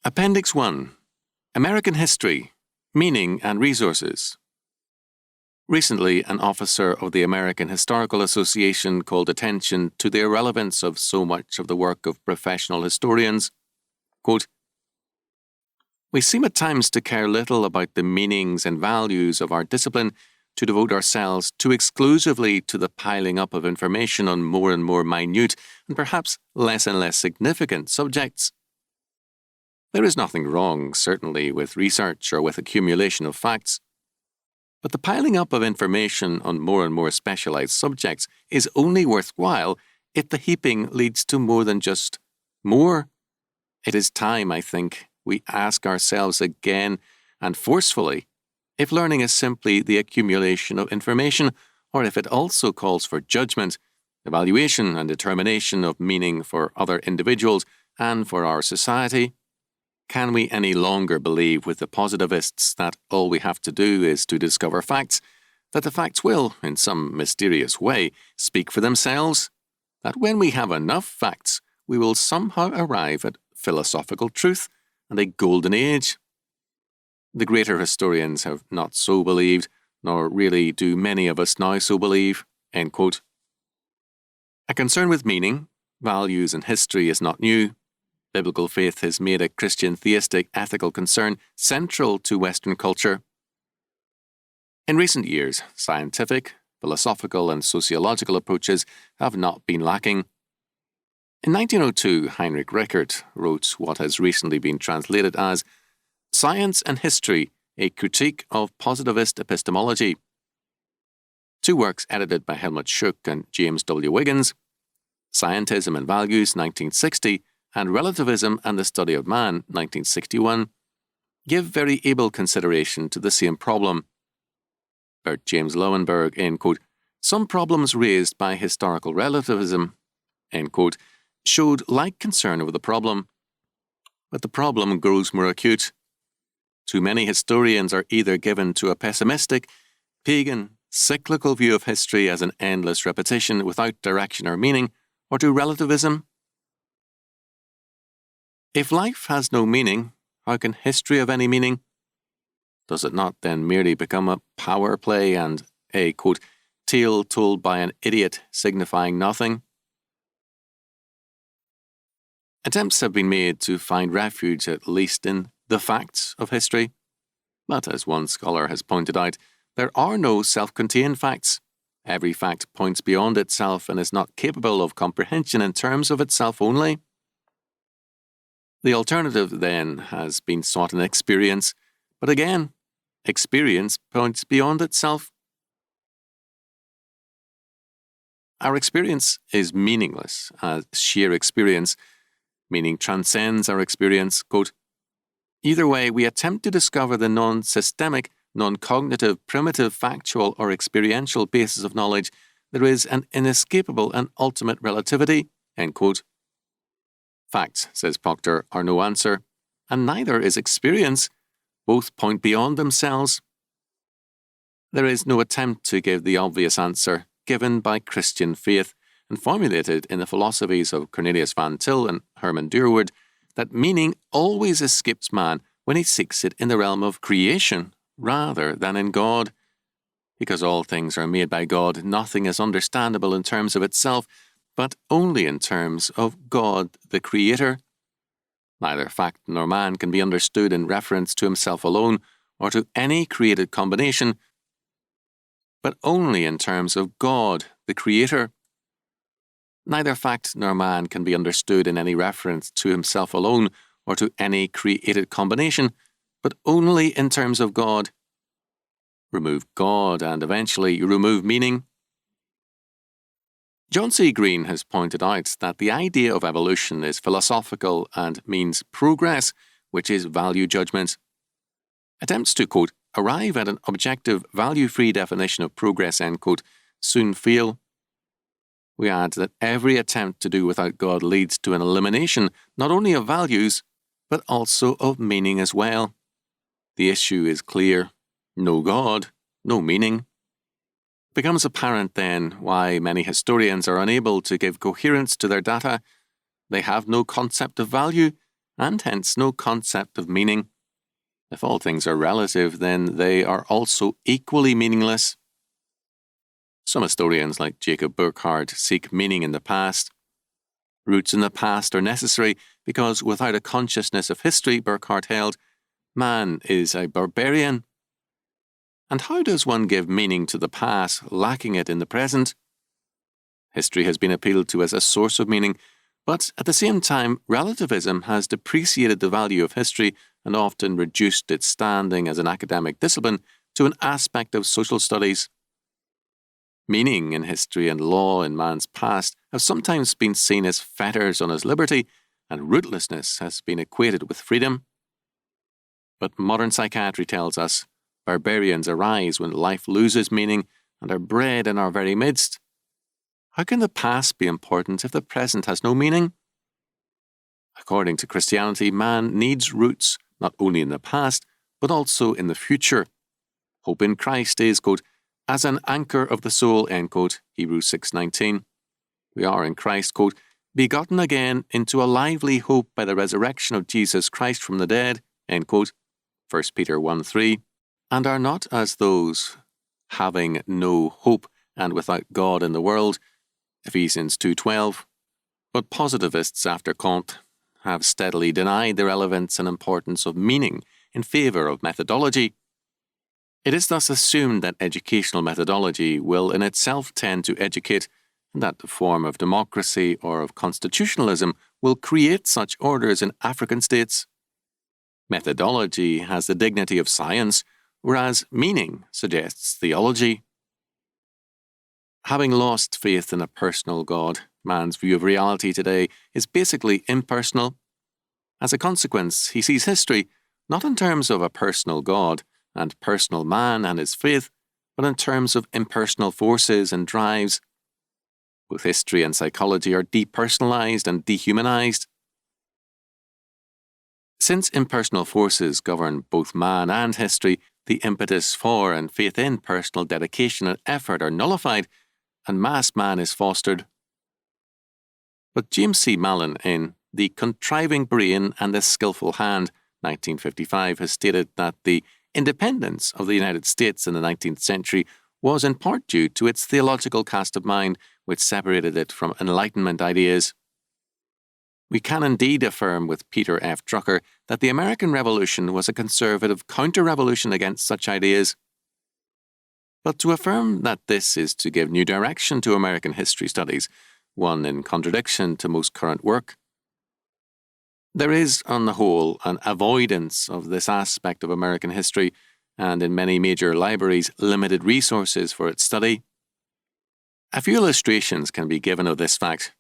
Appendix 1. American History, Meaning and Resources. Recently, an officer of the American Historical Association called attention to the irrelevance of so much of the work of professional historians. Quote, "We seem at times to care little about the meanings and values of our discipline, to devote ourselves too exclusively to the piling up of information on more and more minute and perhaps less and less significant subjects. There is nothing wrong, certainly, with research or with accumulation of facts. But the piling up of information on more and more specialized subjects is only worthwhile if the heaping leads to more than just more. It is time, I think, we ask ourselves again and forcefully if learning is simply the accumulation of information or if it also calls for judgment, evaluation and determination of meaning for other individuals and for our society. Can we any longer believe with the positivists that all we have to do is to discover facts, that the facts will, in some mysterious way, speak for themselves, that when we have enough facts, we will somehow arrive at philosophical truth and a golden age? The greater historians have not so believed, nor really do many of us now so believe." End quote. A concern with meaning, values and history is not new. Biblical faith has made a Christian theistic ethical concern central to Western culture. In recent years, scientific, philosophical and sociological approaches have not been lacking. In 1902, Heinrich Rickert wrote what has recently been translated as Science and History, a Critique of Positivist Epistemology. Two works edited by Helmut Schuck and James W. Wiggins, Scientism and Values, 1960, and Relativism and the Study of Man, 1961, give very able consideration to the same problem. Bert James Lowenberg, end quote, "Some problems raised by historical relativism," end quote, showed like concern over the problem. But the problem grows more acute. Too many historians are either given to a pessimistic, pagan, cyclical view of history as an endless repetition without direction or meaning, or to relativism. If life has no meaning, how can history have any meaning? Does it not then merely become a power play and a, quote, tale told by an idiot signifying nothing? Attempts have been made to find refuge at least in the facts of history. But as one scholar has pointed out, there are no self-contained facts. Every fact points beyond itself and is not capable of comprehension in terms of itself only. The alternative, then, has been sought in experience, but again, experience points beyond itself. Our experience is meaningless, as sheer experience, meaning transcends our experience. Quote, "Either way, we attempt to discover the non-systemic, non-cognitive, primitive, factual or experiential basis of knowledge, there is an inescapable and ultimate relativity." End quote. Facts, says Proctor, are no answer, and neither is experience. Both point beyond themselves. There is no attempt to give the obvious answer given by Christian faith and formulated in the philosophies of Cornelius Van Til and Herman Dürerwood, that meaning always escapes man when he seeks it in the realm of creation rather than in God. Because all things are made by God, nothing is understandable in terms of itself, but only in terms of God the Creator. Neither fact nor man can be understood in reference to himself alone or to any created combination, but only in terms of God the Creator. Neither fact nor man can be understood in any reference to himself alone or to any created combination, but only in terms of God. Remove God and eventually you remove meaning. John C. Green has pointed out that the idea of evolution is philosophical and means progress, which is value judgment. Attempts to, quote, arrive at an objective, value-free definition of progress, end quote, soon fail. We add that every attempt to do without God leads to an elimination not only of values, but also of meaning as well. The issue is clear. No God, no meaning. It becomes apparent then why many historians are unable to give coherence to their data. They have no concept of value, and hence no concept of meaning. If all things are relative, then they are also equally meaningless. Some historians, like Jacob Burckhardt, seek meaning in the past. Roots in the past are necessary because without a consciousness of history, Burckhardt held, man is a barbarian. And how does one give meaning to the past, lacking it in the present? History has been appealed to as a source of meaning, but at the same time, relativism has depreciated the value of history and often reduced its standing as an academic discipline to an aspect of social studies. Meaning in history and law in man's past have sometimes been seen as fetters on his liberty, and rootlessness has been equated with freedom. But modern psychiatry tells us barbarians arise when life loses meaning and are bred in our very midst. How can the past be important if the present has no meaning? According to Christianity, man needs roots not only in the past, but also in the future. Hope in Christ is, quote, as an anchor of the soul, end quote, Hebrews 6:19. We are in Christ, quote, begotten again into a lively hope by the resurrection of Jesus Christ from the dead, end quote, 1 Peter 1:3, and are not as those having no hope and without God in the world, Ephesians 2:12, but positivists after Kant have steadily denied the relevance and importance of meaning in favour of methodology. It is thus assumed that educational methodology will in itself tend to educate, and that the form of democracy or of constitutionalism will create such orders in African states. Methodology has the dignity of science, whereas meaning suggests theology. Having lost faith in a personal God, man's view of reality today is basically impersonal. As a consequence, he sees history not in terms of a personal God and personal man and his faith, but in terms of impersonal forces and drives. Both history and psychology are depersonalized and dehumanized. Since impersonal forces govern both man and history, the impetus for and faith in personal dedication and effort are nullified, and mass man is fostered. But James C. Mallon, in The Contriving Brain and the Skillful Hand, 1955, has stated that the independence of the United States in the 19th century was in part due to its theological cast of mind, which separated it from Enlightenment ideas. We can indeed affirm with Peter F. Drucker that the American Revolution was a conservative counter-revolution against such ideas. But to affirm that this is to give new direction to American history studies, one in contradiction to most current work. There is, on the whole, an avoidance of this aspect of American history, and in many major libraries, limited resources for its study. A few illustrations can be given of this fact.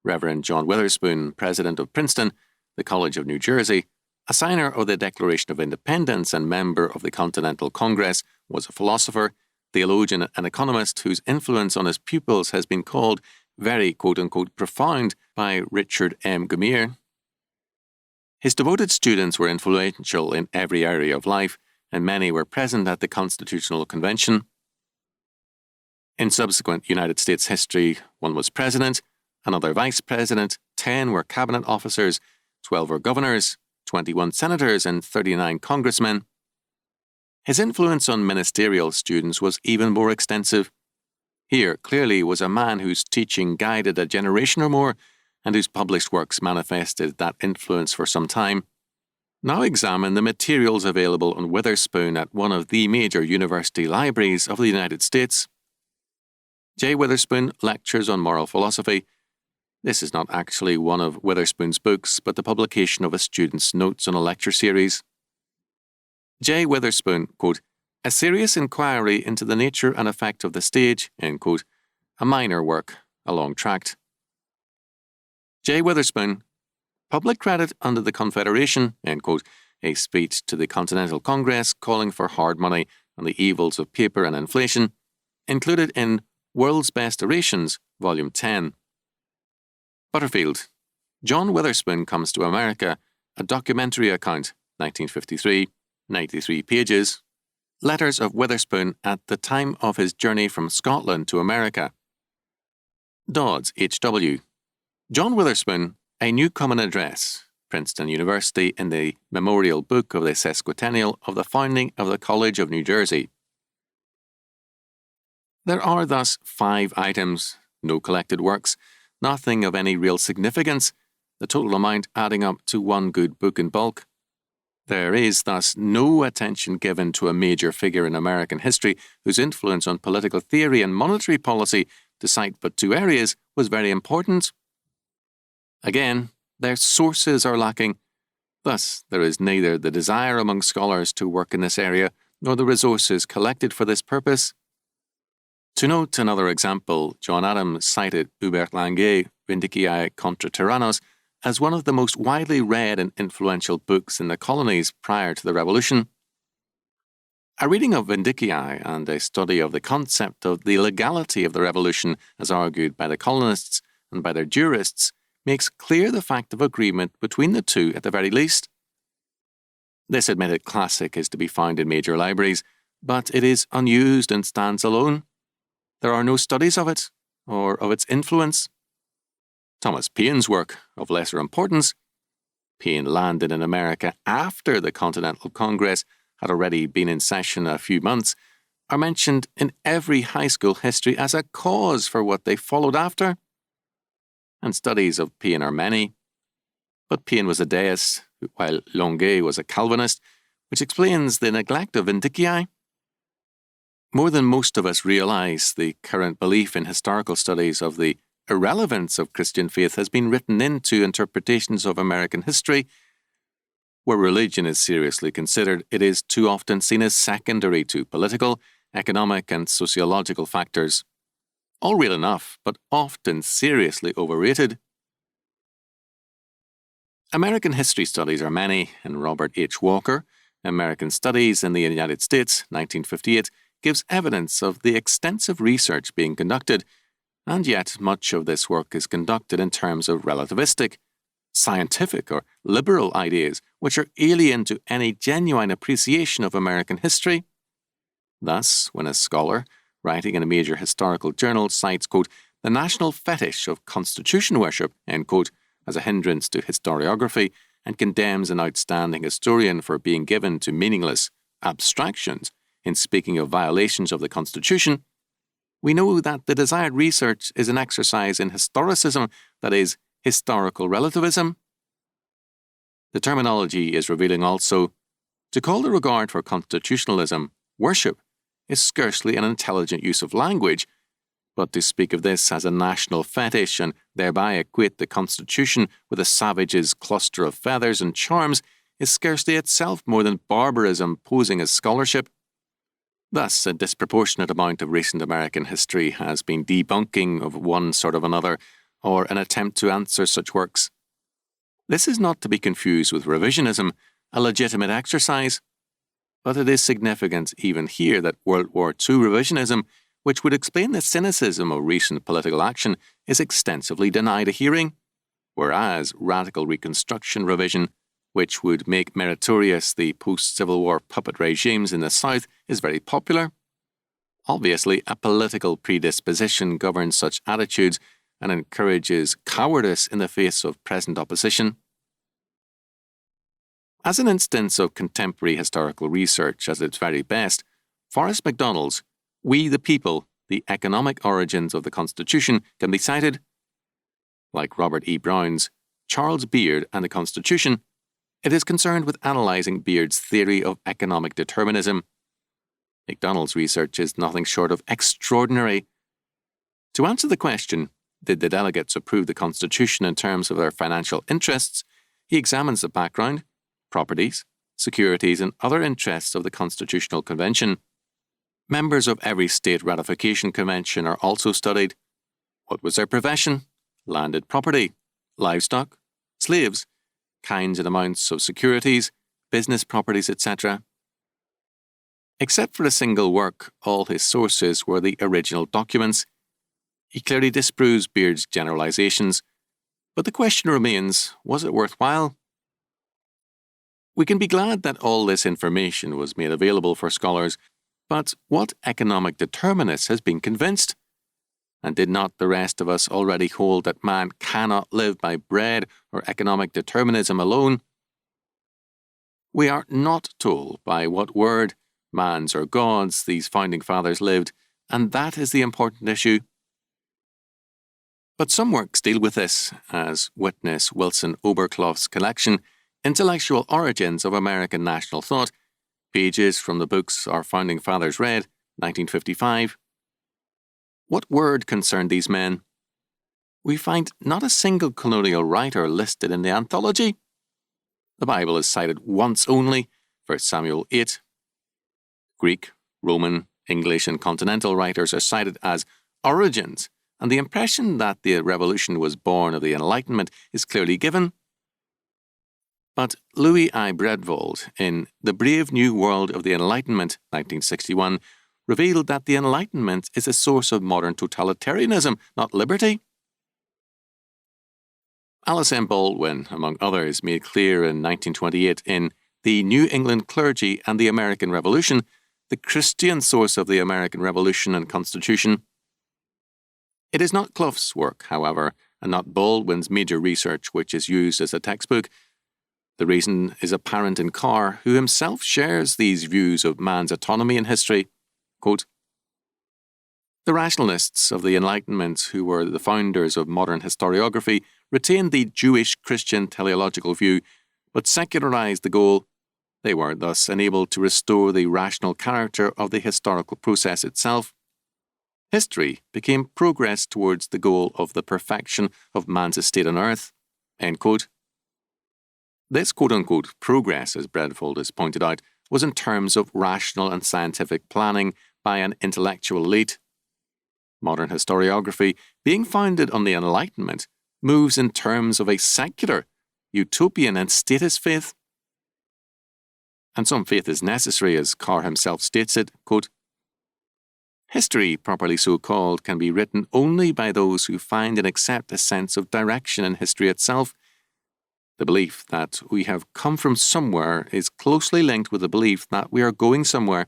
Reverend John Witherspoon, president of Princeton, the College of New Jersey, a signer of the Declaration of Independence and member of the Continental Congress, was a philosopher, theologian, and economist whose influence on his pupils has been called very quote-unquote profound by Richard M. Gumier. His devoted students were influential in every area of life, and many were present at the Constitutional Convention. In subsequent United States history, one was president, another vice president, 10 were cabinet officers, 12 were governors, 21 senators, and 39 congressmen. His influence on ministerial students was even more extensive. Here clearly was a man whose teaching guided a generation or more, and whose published works manifested that influence for some time. Now examine the materials available on Witherspoon at one of the major university libraries of the United States. J. Witherspoon, Lectures on Moral Philosophy. This is not actually one of Witherspoon's books, but the publication of a student's notes on a lecture series. J. Witherspoon, quote, A Serious Inquiry into the Nature and Effect of the Stage, end quote, a minor work, a long tract. J. Witherspoon, Public Credit under the Confederation, end quote, a speech to the Continental Congress calling for hard money and the evils of paper and inflation, included in World's Best Orations, Volume 10. Butterfield, John Witherspoon Comes to America, a documentary account, 1953, 93 pages. Letters of Witherspoon at the time of his journey from Scotland to America. Dodds, H.W. John Witherspoon, A New Common Address, Princeton University in the memorial book of the sesquicentennial of the founding of the College of New Jersey. There are thus 5 items, no collected works, nothing of any real significance, the total amount adding up to one good book in bulk. There is thus no attention given to a major figure in American history whose influence on political theory and monetary policy, to cite but 2 areas, was very important. Again, their sources are lacking. Thus, there is neither the desire among scholars to work in this area nor the resources collected for this purpose. To note another example, John Adams cited Hubert Languet, Vindiciae contra Tyrannos, as one of the most widely read and influential books in the colonies prior to the Revolution. A reading of Vindiciae and a study of the concept of the legality of the Revolution as argued by the colonists and by their jurists makes clear the fact of agreement between the two at the very least. This admitted classic is to be found in major libraries, but it is unused and stands alone. There are no studies of it, or of its influence. Thomas Paine's work, of lesser importance, Paine landed in America after the Continental Congress had already been in session a few months, are mentioned in every high school history as a cause for what they followed after. And studies of Paine are many. But Paine was a deist, while Languet was a Calvinist, which explains the neglect of Vindiciae. More than most of us realize, the current belief in historical studies of the irrelevance of Christian faith has been written into interpretations of American history. Where religion is seriously considered, it is too often seen as secondary to political, economic, and sociological factors. All real enough, but often seriously overrated. American history studies are many, and Robert H. Walker, American Studies in the United States, 1958, gives evidence of the extensive research being conducted, and yet much of this work is conducted in terms of relativistic, scientific, or liberal ideas which are alien to any genuine appreciation of American history. Thus, when a scholar, writing in a major historical journal, cites, quote, the national fetish of constitution worship, end quote, as a hindrance to historiography, and condemns an outstanding historian for being given to meaningless abstractions in speaking of violations of the Constitution, we know that the desired research is an exercise in historicism, that is, historical relativism. The terminology is revealing also. To call the regard for constitutionalism worship is scarcely an intelligent use of language, but to speak of this as a national fetish and thereby equate the Constitution with a savage's cluster of feathers and charms is scarcely itself more than barbarism posing as scholarship. Thus, a disproportionate amount of recent American history has been debunking of one sort of another, or an attempt to answer such works. This is not to be confused with revisionism, a legitimate exercise, but it is significant even here that World War II revisionism, which would explain the cynicism of recent political action, is extensively denied a hearing, whereas radical Reconstruction revision, which would make meritorious the post-Civil War puppet regimes in the South, is very popular. Obviously, a political predisposition governs such attitudes and encourages cowardice in the face of present opposition. As an instance of contemporary historical research at its very best, Forrest MacDonald's We the People, the Economic Origins of the Constitution can be cited. Like Robert E. Brown's Charles Beard and the Constitution, it is concerned with analysing Beard's theory of economic determinism. MacDonald's research is nothing short of extraordinary. To answer the question, did the delegates approve the Constitution in terms of their financial interests, he examines the background, properties, securities, and other interests of the Constitutional Convention. Members of every state ratification convention are also studied. What was their profession? Landed property, livestock, slaves, kinds and amounts of securities, business properties, etc. Except for a single work, all his sources were the original documents. He clearly disproves Beard's generalizations, but the question remains, was it worthwhile? We can be glad that all this information was made available for scholars, but what economic determinist has been convinced? And did not the rest of us already hold that man cannot live by bread or economic determinism alone? We are not told by what word, man's or God's, these founding fathers lived, and that is the important issue. But some works deal with this, as witness Wilson Oberkloff's collection, Intellectual Origins of American National Thought, pages from the books Our Founding Fathers Read, 1955. What word concerned these men? We find not a single colonial writer listed in the anthology. The Bible is cited once only, 1 Samuel 8. Greek, Roman, English, and continental writers are cited as origins, and the impression that the revolution was born of the Enlightenment is clearly given. But Louis I. Bredvold, in The Brave New World of the Enlightenment, 1961, revealed that the Enlightenment is a source of modern totalitarianism, not liberty. Alice M. Baldwin, among others, made clear in 1928 in The New England Clergy and the American Revolution, the Christian source of the American Revolution and Constitution. It is not Clough's work, however, and not Baldwin's major research which is used as a textbook. The reason is apparent in Carr, who himself shares these views of man's autonomy in history. Quote, the rationalists of the Enlightenment, who were the founders of modern historiography, retained the Jewish-Christian teleological view, but secularized the goal. They were thus enabled to restore the rational character of the historical process itself. History became progress towards the goal of the perfection of man's estate on earth. End quote. This quote-unquote progress, as Bredvold has pointed out, was in terms of rational and scientific planning by an intellectual elite. Modern historiography, being founded on the Enlightenment, moves in terms of a secular, utopian and statist faith. And some faith is necessary, as Carr himself states it, quote, history, properly so called, can be written only by those who find and accept a sense of direction in history itself. The belief that we have come from somewhere is closely linked with the belief that we are going somewhere.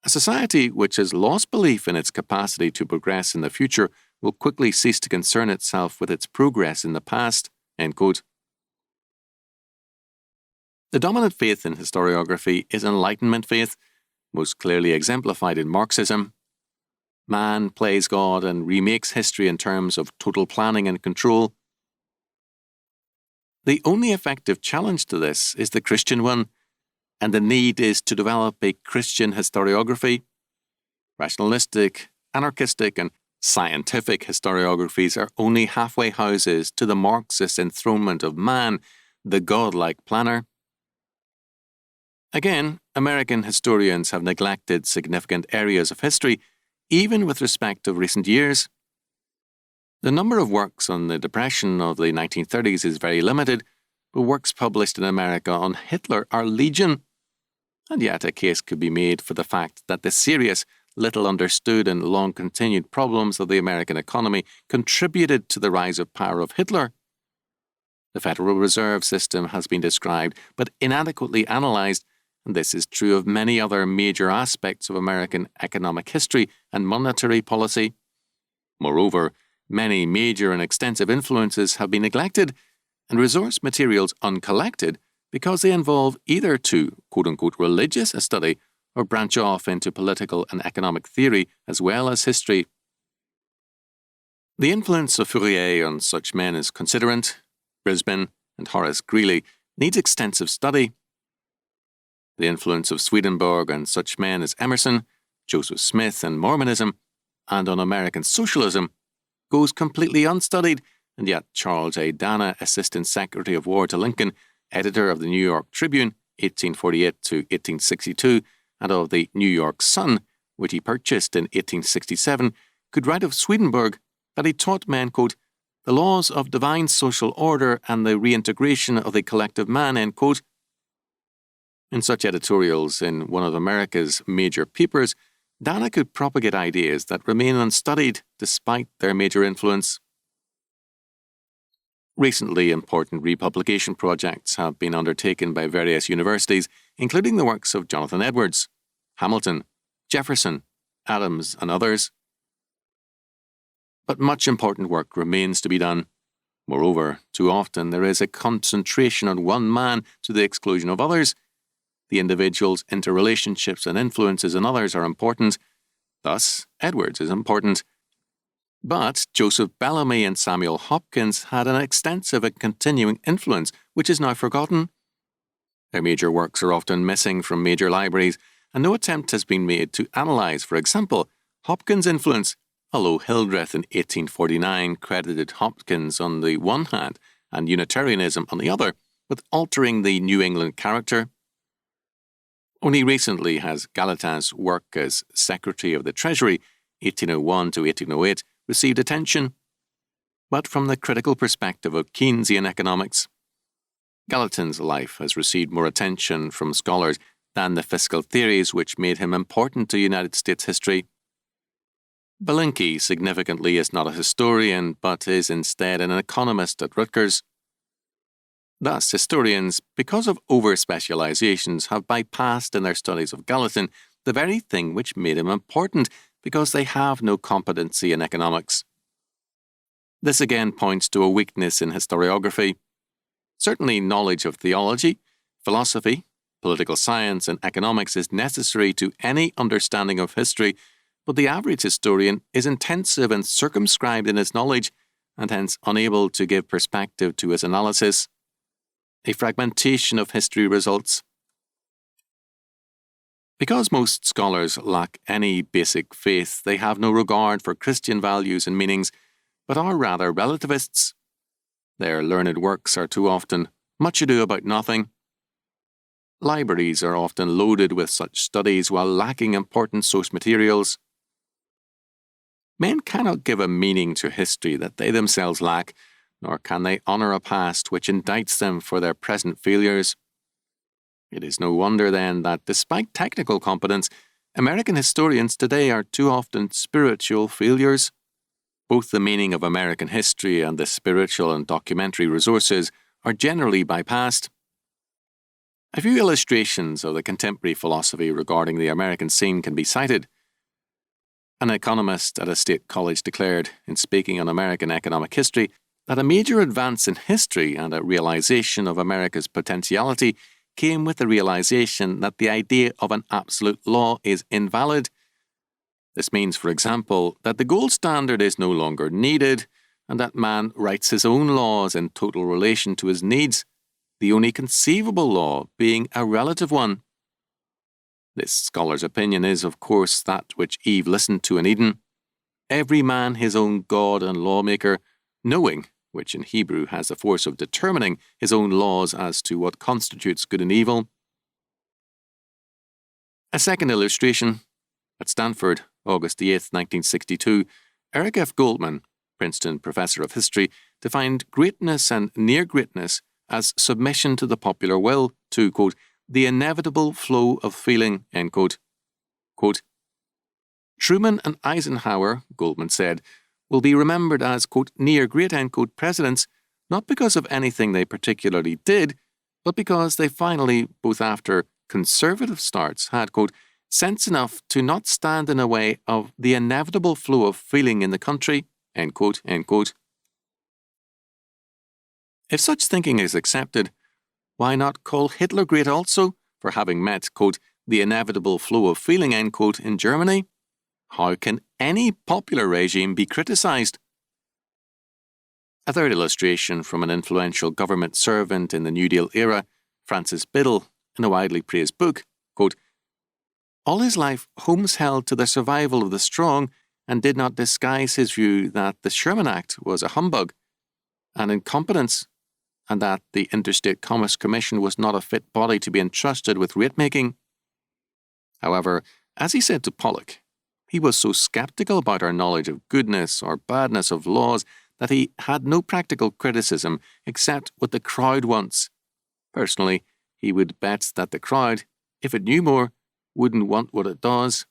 A society which has lost belief in its capacity to progress in the future will quickly cease to concern itself with its progress in the past. End quote. The dominant faith in historiography is Enlightenment faith, most clearly exemplified in Marxism. Man plays God and remakes history in terms of total planning and control. The only effective challenge to this is the Christian one, and the need is to develop a Christian historiography. Rationalistic, anarchistic, and scientific historiographies are only halfway houses to the Marxist enthronement of man, the godlike planner. Again, American historians have neglected significant areas of history, even with respect to recent years. The number of works on the Depression of the 1930s is very limited, but works published in America on Hitler are legion. And yet a case could be made for the fact that the serious, little understood and long-continued problems of the American economy contributed to the rise of power of Hitler. The Federal Reserve System has been described, but inadequately analysed, and this is true of many other major aspects of American economic history and monetary policy. Moreover, many major and extensive influences have been neglected and resource materials uncollected because they involve either too quote-unquote religious a study or branch off into political and economic theory as well as history. The influence of Fourier on such men as Considerant, Brisbane, and Horace Greeley needs extensive study. The influence of Swedenborg on such men as Emerson, Joseph Smith, and Mormonism, and on American socialism, goes completely unstudied, and yet Charles A. Dana, Assistant Secretary of War to Lincoln, editor of the New York Tribune, 1848 to 1862, and of the New York Sun, which he purchased in 1867, could write of Swedenborg that he taught men, quote, the laws of divine social order and the reintegration of the collective man, end quote. In such editorials in one of America's major papers, Dana could propagate ideas that remain unstudied despite their major influence. Recently, important republication projects have been undertaken by various universities, including the works of Jonathan Edwards, Hamilton, Jefferson, Adams, and others. But much important work remains to be done. Moreover, too often there is a concentration on one man to the exclusion of others. The individual's interrelationships and influences on others are important. Thus, Edwards is important. But Joseph Bellamy and Samuel Hopkins had an extensive and continuing influence, which is now forgotten. Their major works are often missing from major libraries, and no attempt has been made to analyse, for example, Hopkins' influence, although Hildreth in 1849 credited Hopkins on the one hand and Unitarianism on the other with altering the New England character. Only recently has Gallatin's work as Secretary of the Treasury, 1801 to 1808, received attention, but from the critical perspective of Keynesian economics. Gallatin's life has received more attention from scholars than the fiscal theories which made him important to United States history. Belinsky, significantly, is not a historian, but is instead an economist at Rutgers. Thus, historians, because of over-specializations, have bypassed in their studies of Gallatin the very thing which made him important, because they have no competency in economics. This again points to a weakness in historiography. Certainly, knowledge of theology, philosophy, political science, and economics is necessary to any understanding of history, but the average historian is intensive and circumscribed in his knowledge, and hence unable to give perspective to his analysis. A fragmentation of history results. Because most scholars lack any basic faith, they have no regard for Christian values and meanings, but are rather relativists. Their learned works are too often much ado about nothing. Libraries are often loaded with such studies while lacking important source materials. Men cannot give a meaning to history that they themselves lack, nor can they honour a past which indicts them for their present failures. It is no wonder, then, that despite technical competence, American historians today are too often spiritual failures. Both the meaning of American history and the spiritual and documentary resources are generally bypassed. A few illustrations of the contemporary philosophy regarding the American scene can be cited. An economist at a state college declared, in speaking on American economic history, that a major advance in history and a realization of America's potentiality came with the realization that the idea of an absolute law is invalid. This means, for example, that the gold standard is no longer needed, and that man writes his own laws in total relation to his needs, the only conceivable law being a relative one. This scholar's opinion is, of course, that which Eve listened to in Eden. Every man his own God and lawmaker, knowing, which in Hebrew has the force of determining his own laws as to what constitutes good and evil. A second illustration. At Stanford, August 8, 1962, Eric F. Goldman, Princeton professor of history, defined greatness and near greatness as submission to the popular will to, quote, the inevitable flow of feeling, end quote. Quote, Truman and Eisenhower, Goldman said, will be remembered as, quote, near great, end quote, presidents, not because of anything they particularly did, but because they finally, both after conservative starts, had, quote, sense enough to not stand in the way of the inevitable flow of feeling in the country, end quote, end quote. If such thinking is accepted, why not call Hitler great also for having met, quote, the inevitable flow of feeling, end quote, in Germany? How can any popular regime be criticised? A third illustration from an influential government servant in the New Deal era, Francis Biddle, in a widely praised book, quote, all his life Holmes held to the survival of the strong and did not disguise his view that the Sherman Act was a humbug, an incompetence, and that the Interstate Commerce Commission was not a fit body to be entrusted with rate-making. However, as he said to Pollock, he was so sceptical about our knowledge of goodness or badness of laws that he had no practical criticism except what the crowd wants. Personally, he would bet that the crowd, if it knew more, wouldn't want what it does.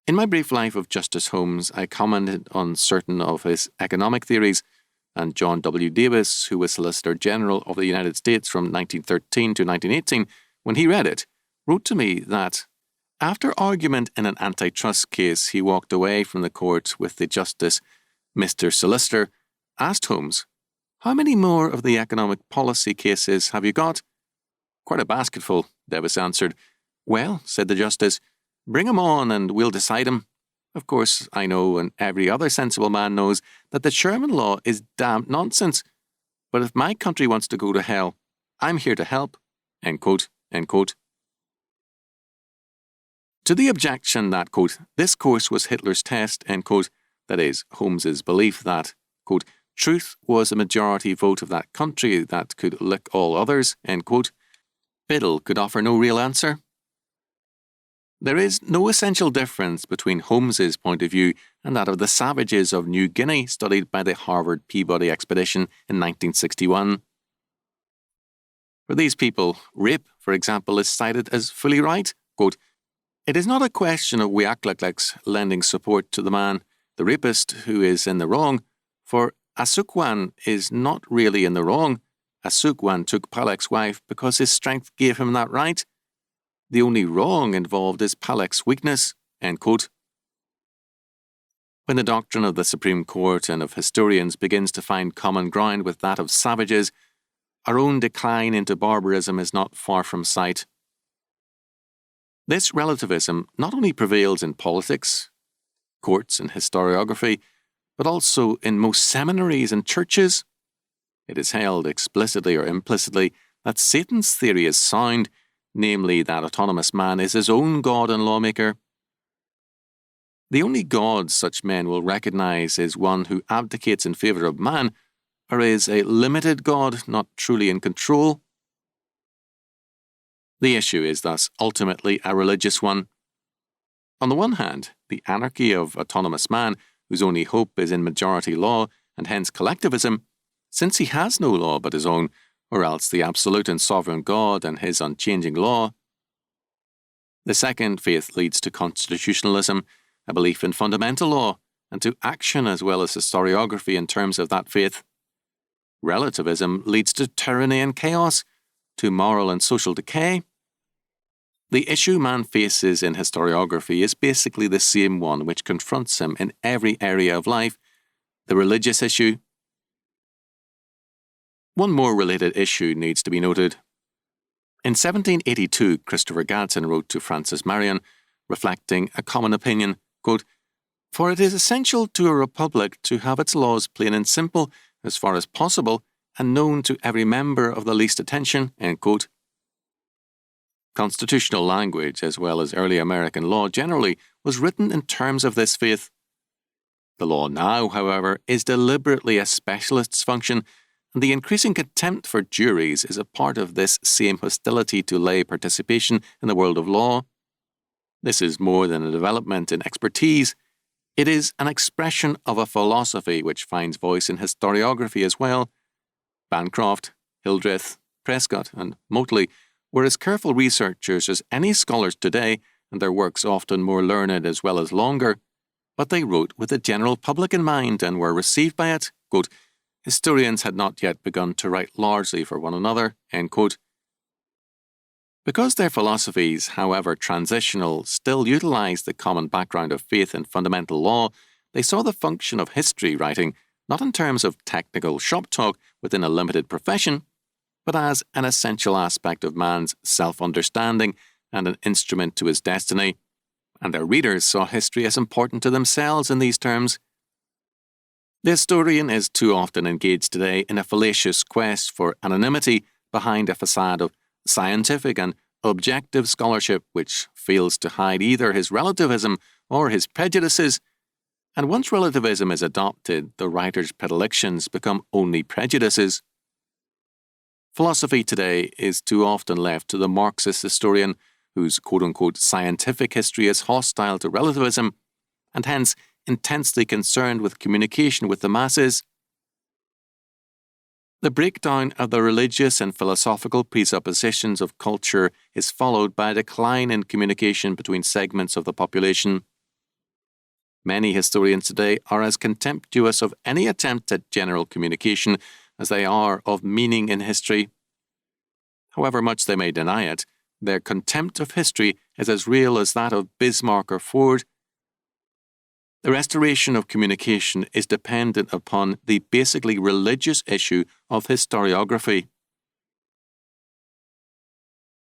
In my brief life of Justice Holmes, I commented on certain of his economic theories, and John W. Davis, who was Solicitor General of the United States from 1913 to 1918, when he read it, wrote to me that, After argument in an antitrust case, he walked away from the court with the justice, Mr. Solicitor, asked Holmes, "How many more of the economic policy cases have you got?" "Quite a basketful," Davis answered. "Well," said the justice, "bring 'em on and we'll decide 'em. Of course, I know, and every other sensible man knows, that the Sherman Law is damned nonsense. But if my country wants to go to hell, I'm here to help." End quote, end quote. To the objection that, quote, "this course was Hitler's test," end quote, that is, Holmes's belief that, quote, "truth was a majority vote of that country that could lick all others," end quote, Biddle could offer no real answer. There is no essential difference between Holmes's point of view and that of the savages of New Guinea studied by the Harvard Peabody expedition in 1961. For these people, rape, for example, is cited as fully right. Quote, "It is not a question of Wiaklaklex lending support to the man, the rapist, who is in the wrong, for Asukwan is not really in the wrong. Asukwan took Palek's wife because his strength gave him that right. The only wrong involved is Palek's weakness." End quote. When the doctrine of the Supreme Court and of historians begins to find common ground with that of savages, our own decline into barbarism is not far from sight. This relativism not only prevails in politics, courts, and historiography, but also in most seminaries and churches. It is held, explicitly or implicitly, that Satan's theory is sound, namely that autonomous man is his own God and lawmaker. The only God such men will recognize is one who abdicates in favor of man, or is a limited God not truly in control. The issue is thus ultimately a religious one. On the one hand, the anarchy of autonomous man, whose only hope is in majority law and hence collectivism, since he has no law but his own, or else the absolute and sovereign God and his unchanging law. The second faith leads to constitutionalism, a belief in fundamental law, and to action as well as historiography in terms of that faith. Relativism leads to tyranny and chaos, to moral and social decay. The issue man faces in historiography is basically the same one which confronts him in every area of life, the religious issue. One more related issue needs to be noted. In 1782, Christopher Gadsden wrote to Francis Marion, reflecting a common opinion, quote, "For it is essential to a republic to have its laws plain and simple, as far as possible, and known to every member of the least attention." End quote. Constitutional language, as well as early American law generally, was written in terms of this faith. The law now, however, is deliberately a specialist's function, and the increasing contempt for juries is a part of this same hostility to lay participation in the world of law. This is more than a development in expertise. It is an expression of a philosophy which finds voice in historiography as well. Bancroft, Hildreth, Prescott, and Motley were as careful researchers as any scholars today, and their works often more learned as well as longer, but they wrote with the general public in mind and were received by it. Quote, "Historians had not yet begun to write largely for one another." End quote. Because their philosophies, however transitional, still utilized the common background of faith and fundamental law, they saw the function of history writing not in terms of technical shop talk within a limited profession, but as an essential aspect of man's self-understanding and an instrument to his destiny, and their readers saw history as important to themselves in these terms. The historian is too often engaged today in a fallacious quest for anonymity behind a facade of scientific and objective scholarship which fails to hide either his relativism or his prejudices, and once relativism is adopted, the writer's predilections become only prejudices. Philosophy today is too often left to the Marxist historian whose quote-unquote scientific history is hostile to relativism, and hence intensely concerned with communication with the masses. The breakdown of the religious and philosophical presuppositions of culture is followed by a decline in communication between segments of the population. Many historians today are as contemptuous of any attempt at general communication as they are of meaning in history. However much they may deny it, their contempt of history is as real as that of Bismarck or Ford, the restoration of communication is dependent upon the basically religious issue of historiography.